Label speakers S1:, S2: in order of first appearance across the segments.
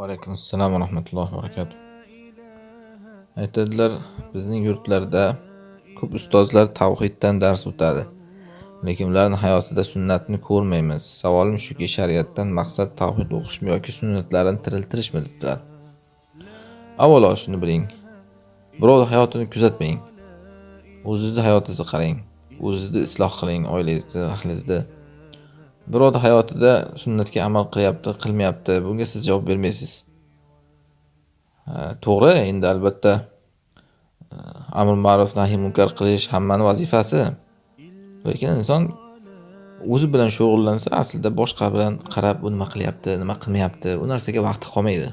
S1: Alaykum assalom va rahmatullohi va barakatuh. Aytadilar, bizning yurtlarda ko'p ustozlar tavhiddan dars o'tadi, lekin ularning hayotida sunnatni ko'rmaymiz. Savolim shuki, shariatdan maqsad tavhid o'qishmi yoki sunnatlarni tiriltirishmi debdilar. Avvalo shuni biling. Birov hayotini kuzatmang. O'zingizni hayotingizni qarang. O'zingizni isloh qiling, oilangizni, ahlingizni. Birov hayotida sunnatga amal qilyapti, qilmayapti. Bunga siz javob bermaysiz. To'g'ri, endi albatta amr ma'ruf nahiy munkar qilish hammaning vazifasi. Lekin inson o'zi bilan shug'ullansa, aslida boshqa bilan qarab, u nima qilyapti, nima qilmayapti, u narsaga vaqti qolmaydi.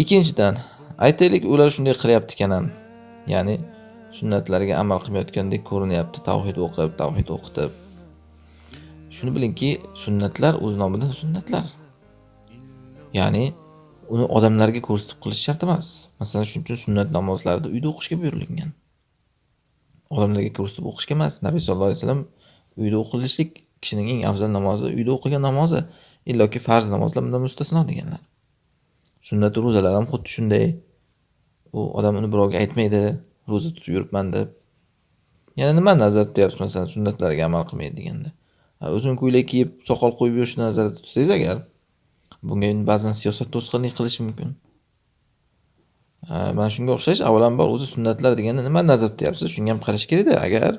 S1: Ikkinchidan, aytaylik, ular shunday qilyapti ekan ham. Ya'ni sunnatlarga amal qilmayotgandek ko'rinyapti, tavhid o'qitib. Shuni bilingki, sunnatlar o'z nomidan sunnatlar. Ya'ni uni odamlarga ko'rsatib qilish shart emas. Masalan, shuning uchun sunnat namozlarida uyda o'qishga buyurilgan. Odamlarga ko'rsatib o'qishga emas. Nabiy sollallohu alayhi vasallam uyda o'qilishlik kishining eng afzal namozi, uyda o'qigan namozi, illoki farz namozlar bundan mustasno deganlar. Sunnat ro'zalar ham xuddi shunday. U odam uni birovga aytmaydi, ro'za tutib yuribman deb. Yana nima nazarda tutyapsiz, masalan, sunnatlarga amal qilmaydi deganda. O'zini ko'ylak kiyib, soqol qo'yib yurishni nazarda tutsangiz agar, bunga ba'zan siyosat to'sqinlik qilishi mumkin. Mana shunga o'xshash, avvalambor o'zi sunnatlar deganda nima nazarda tutyapsiz, shunga ham qarash kerak-da. Agar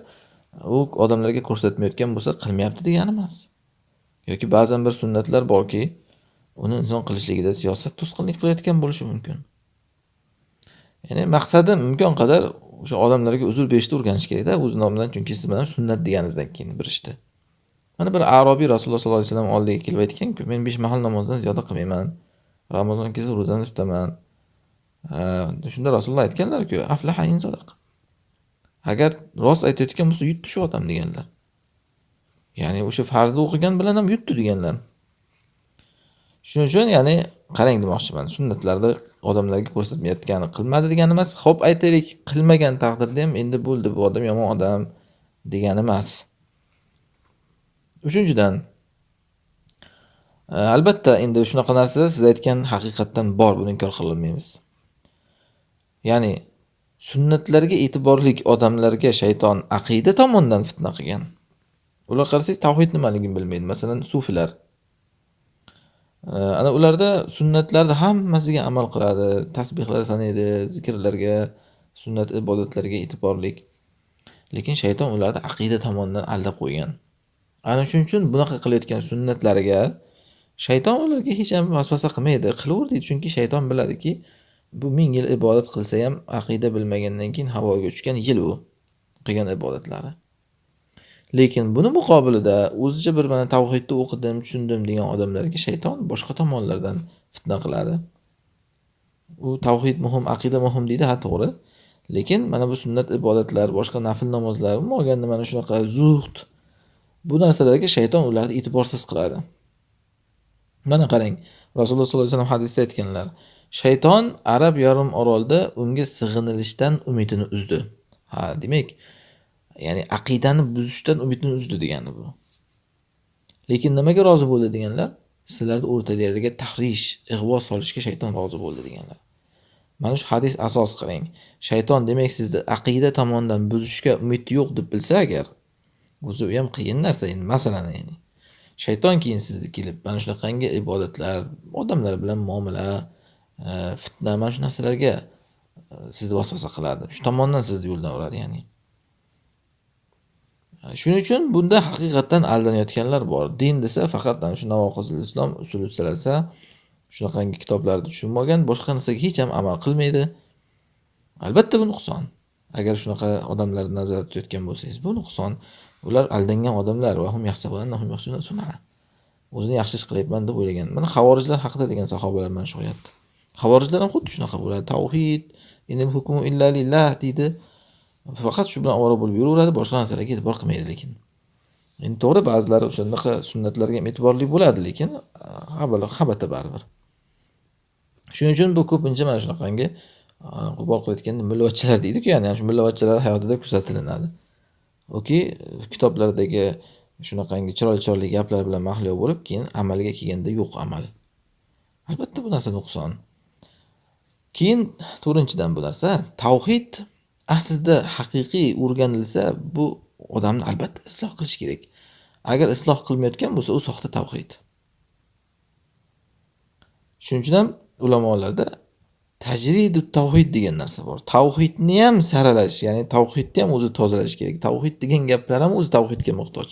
S1: u odamlarga ko'rsatmayotgan bo'lsa, qilmayapti degani emas. Yoki ba'zan bir sunnatlar borki, uni inson qilishligida siyosat to'sqinlik qilayotgan bo'lishi mumkin. Ya'ni maqsadim imkon qadar o'sha odamlarga uzr berishni o'rganish kerak-da, o'z nomidan, chunki siz bilan sunnat deganingizdan keyin bir ishda. Mana bir Arobiy Rasululloh sollallohu alayhi vasallam oldiga kelib aytgan-ku, men 5 mahal namozdan ziyoda qilmayman. Ramazon kelsa ro'zani tutaman. Shunda Rasululloh aytganlar-ku, aflaha in sodaq. Agar rost aytayotgan bo'lsa, yutdi shu odam deganlar. Ya'ni o'sha farzni o'qigan bilan ham yutdi deganlar. Shuning uchun, ya'ni qarang demoqchiman, sunnatlarda odamlarga ko'rsatmayotgani qilmadi degani emas. Xo'p, aytaylik, qilmagan taqdirda ham endi bo'ldi, bu odam yomon odam degani emas. Uchinchidan, albatta endi shunaqa narsalar siz aytgan haqiqatdan bor, buni inkor qilmaymiz. Ya'ni sunnatlarga e'tiborlik odamlarga shayton aqida tomonidan fitna qilgan. Ular qarasangiz tavhid nimaligini bilmaydi. Masalan, sufilar. Ana ularda sunnatlarda hammasiga amal qiladi, tasbihlar sanaydi, zikrlarga, sunnat ibodatlarga e'tiborlik. Lekin shayton ularni aqida tomonidan aldab qo'ygan. Ana shuning uchun bunaqa qilayotgan sunnatlariga shayton ularga hech ham vasvasa qilmaydi. Qilaver deydi, chunki shayton biladiki, bu 1000 yil ibodat qilsa ham aqida bilmagandan keyin havoga uchgan yil u qilgan ibodatlari. Lekin buni muqobilida o'zicha bir mana tavhidni o'qidim, tushundim degan odamlarga shayton boshqa tomonlardan fitna qiladi. U tavhid muhim, aqida muhim deydi, ha to'g'ri. Lekin mana bu sunnat ibodatlar, boshqa nafil namozlar, bo'lganda mana shunaqa zuhd, bu narsalarga shayton ularni e'tiborsiz qiladi. Mana qarang, Rasululloh sollallohu alayhi vasallam hadisda aytganlar, shayton Arab yarim orolida unga sig'inilishdan umidini uzdi. Demak, ya'ni aqidani buzishdan umidini uzdi degani bu. Lekin nimaga rozi bo'ldi deganlar? Sizlarni o'rtalarga tahrish, ig'vo solishga shayton rozi bo'ldi deganlar. Mana shu hadis asos qarang. Shayton demak sizni aqida tomonidan buzishga umid yo'q deb bilsa agar, o'zi u ham qiyin narsa endi, masalan, ya'ni shayton keyin sizni kelib mana shunaqangi ibodatlar, odamlar bilan muomala, fitna, mana shu narsalarga sizni vasvasa qiladi. Shu tomondan sizni yo'ldan uradi, ya'ni. Shuning uchun bunda haqiqatan aldanayotganlar bor. Din desa faqat mana shu Navoqizul Islom, Usulul Salasa, shunaqangi kitoblarni tushunmagan, boshqa narsaga hech ham amal qilmaydi. Albatta bu nuqson. Agar shunaqa odamlarni nazarda tutayotgan bo'lsangiz, bu nuqson. Ular aldangan odamlar va hum yahsabunannahum yuhsinuna sun'a. O'zini yaxshi ish qilyapman deb o'ylagan. Mana xavorijlar haqida degan sahobalar mana shu oyatda. Xavorijlar ham xuddi shunaqa bo'ladi. Tavhid, inil hukmu illa lillah deydi. Faqat shu bilan ovora bo'lib yuraveradi, boshqa narsalarga e'tibor qilmaydi lekin. Endi to'g'ri, ba'zilar o'shanaqa sunnatlarga ham e'tiborli bo'ladi, lekin xabatda baribir. Shuning uchun bu ko'pincha mana shunaqangi qo'pol qilayotganda mullavachchalar deydi-ku, ya'ni shu mullavachchalar hayotida kuzatilinadi. Oki, kitoblardagi shunaqangi chiroyli gaplar bilan mahliyo bo'lib, keyin amalga kelganda yo'q amal. Albatta bu narsa nuqson. Keyin 4-dan bu narsa tavhid aslida haqiqiy o'rganilsa, bu odamni albatta isloh qilish kerak. Agar isloh qilmayotgan bo'lsa, u soxta tavhid. Shuning uchun ham ulamolarda tajridut tavhid degan narsa bor. Tavhidni ham saralash, ya'ni tavhidni ham o'zi tozalash kerak. Tavhid degan gaplar ham o'zi tavhidga muhtoj.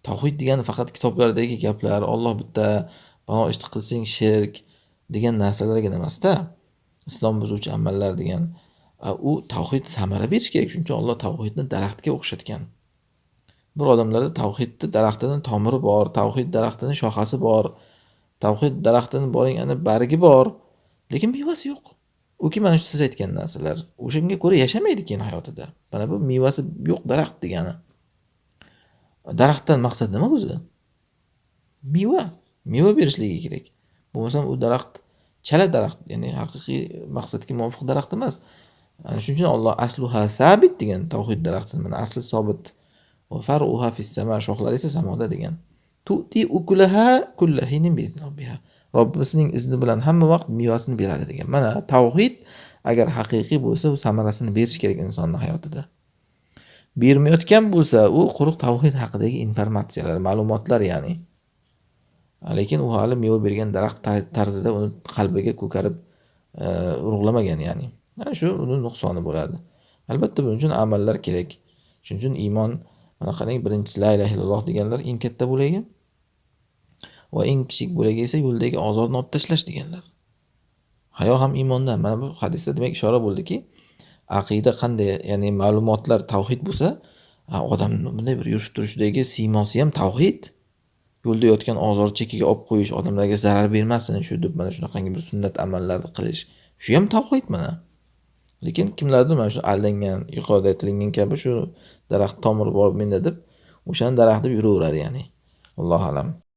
S1: Tavhid degani faqat kitoblardagi gaplar, Alloh bitta, bano ishni qilsang shirk degan narsalarga emasda. Islom buzuvchi amallar degan. U tavhid samara berish kerak. Chunki Alloh tavhidni daraxtga o'xshatgan. Bir odamlarda tavhidni daraxtining tomiri bor, tavhid daraxtining shoxasi bor, tavhid daraxtining boring ana bargi bor, lekin mevasi yo'q. U ki mana shu siz aytgan narsalar, o'shanga ko'ra yashamaydi keyin hayotida. Mana bu mevasi yo'q daraxt degani. Daraxtdan maqsad nima o'zi? Meva berishligi kerak. Bo'lmasam u daraxt chala daraxt, ya'ni haqiqiy maqsadga muvofiq daraxt emas. Shuning uchun Alloh asluha sabit degan tavhid daraxtini, mana asli sobit. Va faruha fis sama, shoxlari esa samoda degan. Tu'ti ukulaha kullahinin bi'izni robbiha. Robbisining izni bilan hamma vaqt mevasini beradi degan. Mana tavhid agar haqiqiy bo'lsa, u samarasini berish kerak insonning hayotida. Bermayotgan bo'lsa, u quruq tavhid haqidagi informatsiyalar, ma'lumotlar ya'ni. Lekin u hali meva bergan daraxt tarzida uni qalbiga ko'karib urug'lamagan ya'ni. Shu uning nuqsoni bo'ladi. Albatta buning uchun amallar kerak. Shuning uchun iymon, mana qarang, birinchisi la ilaha illalloh deganlar eng katta bo'lagi va eng kichik bo'lagi esa yo'ldagi ozorni olib tashlash deganlar. Hayo ham iymondan. Mana bu hadisda demak ishora bo'ldiki, aqida qanday, ya'ni ma'lumotlar tavhid bo'lsa, odamning bunday bir yurish turishdagi siymosi ham tavhid. Yo'lda yotgan ozor chekiga olib qo'yish, odamlarga zarar bermasin, shu deb mana shunaqangi bir sunnat amallarni qilish, shu ham tavhid mana. Lekin kimlardir mana shu aldangan, yuqorida aytilgan kabi shu daraxt tomiri bor menda deb, o'shani daraxt deb yuraveradi ya'ni. Alloh alam.